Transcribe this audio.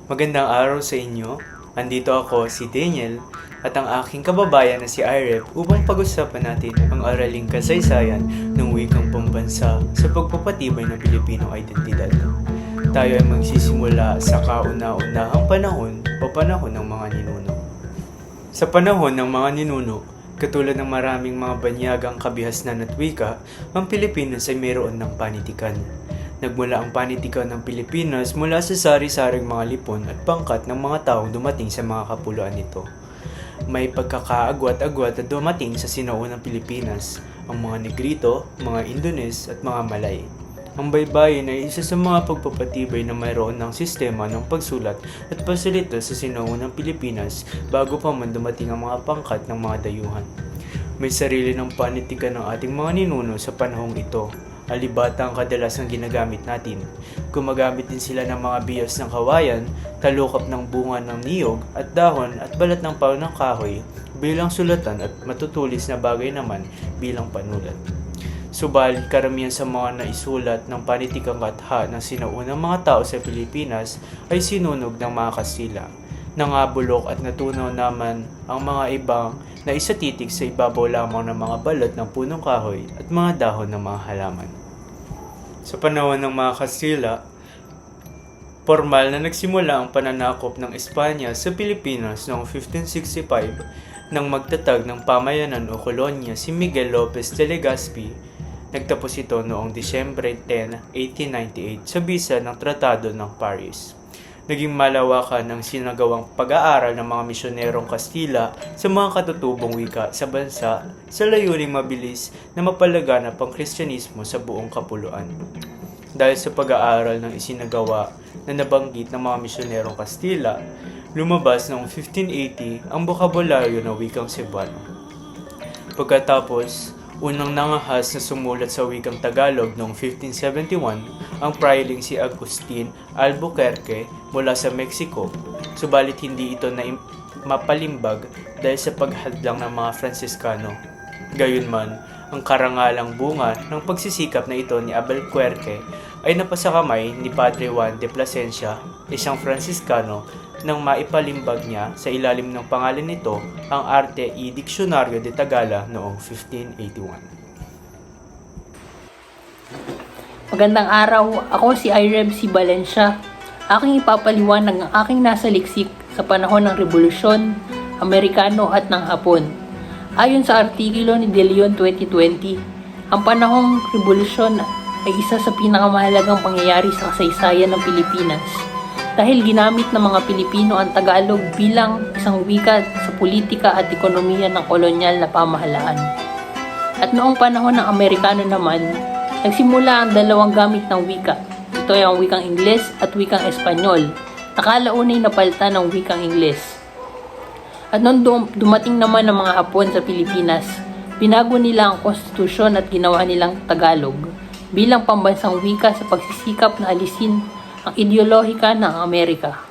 Magandang araw sa inyo. Andito ako si Daniel at ang aking kababayan na si Irep upang pag-usapan natin ang araling kasaysayan ng wikang pambansa sa pagpapatibay ng Pilipinong identidad. Tayo ay magsisimula sa kauna-unahang panahon o panahon ng mga ninuno. Sa panahon ng mga ninuno, katulad ng maraming mga banyagang kabihasnan at wika, ang Pilipinas ay mayroon ng panitikan. Nagmula ang panitikan ng Pilipinas mula sa sari-saring mga lipon at pangkat ng mga taong dumating sa mga kapuluan nito. May pagkakaagwat-agwat at dumating sa sinaunang Pilipinas, ang mga Negrito, mga Indones at mga Malay. Ang baybayin ay isa sa mga pagpapatibay na mayroon ng sistema ng pagsulat at pagsalita sa sinaunang Pilipinas bago pa man dumating ang mga pangkat ng mga dayuhan. May sarili ng panitikan ng ating mga ninuno sa panahong ito. Alibata ang kadalasang ginagamit natin. Gumagamit din sila ng mga biyos ng kawayan, talukap ng bunga ng niyog at dahon at balat ng pao ng kahoy bilang sulatan at matutulis na bagay naman bilang panulat. Subalit karamihan sa mga naisulat ng panitikang katha ng sinaunang mga tao sa Pilipinas ay sinunog ng mga Kastila. Nangabulok at natunaw naman ang mga ibang na isatitik sa ibabaw lamang ng mga balat ng punong kahoy at mga dahon ng mga halaman. Sa panahon ng mga Kastila, formal na nagsimula ang pananakop ng Espanya sa Pilipinas noong 1565 nang magtatag ng pamayanan o kolonya si Miguel Lopez de Legazpi. Nagtapos ito noong Disyembre 10, 1898 sa bisa ng Tratado ng Paris. Naging malawakan ang sinagawang pag-aaral ng mga misyonerong Kastila sa mga katutubong wika sa bansa sa layuning mabilis na mapalaganap ang Kristyanismo sa buong kapuluan. Dahil sa pag-aaral ng isinagawa na nabanggit ng mga misyonerong Kastila, lumabas noong 1580 ang bokabularyo ng wikang Cebuano. Pagkatapos, unang nangahas na sumulat sa wikang Tagalog noong 1571 ang prayiling si Agustin Albuquerque mula sa Mexico, subalit hindi ito na mapalimbag dahil sa paghadlang ng mga Franciscano. Gayunman, ang karangalang bunga ng pagsisikap na ito ni Albuquerque ay napasakamay ni Padre Juan de Plasencia, isang Franciscano, nang maipalimbag niya sa ilalim ng pangalan nito ang Arte y Diccionario de Tagala noong 1581. Magandang araw, ako si Ireb C. Valencia. Aking ipapaliwanag ang aking nasa liksik sa panahon ng Rebolusyon, Amerikano at ng Hapon. Ayon sa artikulo ni De Leon 2020, ang panahong Rebolusyon ay isa sa pinakamahalagang pangyayari sa kasaysayan ng Pilipinas dahil ginamit ng mga Pilipino ang Tagalog bilang isang wika sa politika at ekonomiya ng kolonyal na pamahalaan. At noong panahon ng Amerikano naman, nagsimula ang dalawang gamit ng wika. Ito ay ang wikang Ingles at wikang Espanyol. Nakalaunay napalitan ng wikang Ingles. At noong dumating naman ang mga Hapon sa Pilipinas, binago nila ang konstitusyon at ginawa nilang Tagalog bilang pambansang wika sa pagsisikap na alisin ang ideolohika ng Amerika.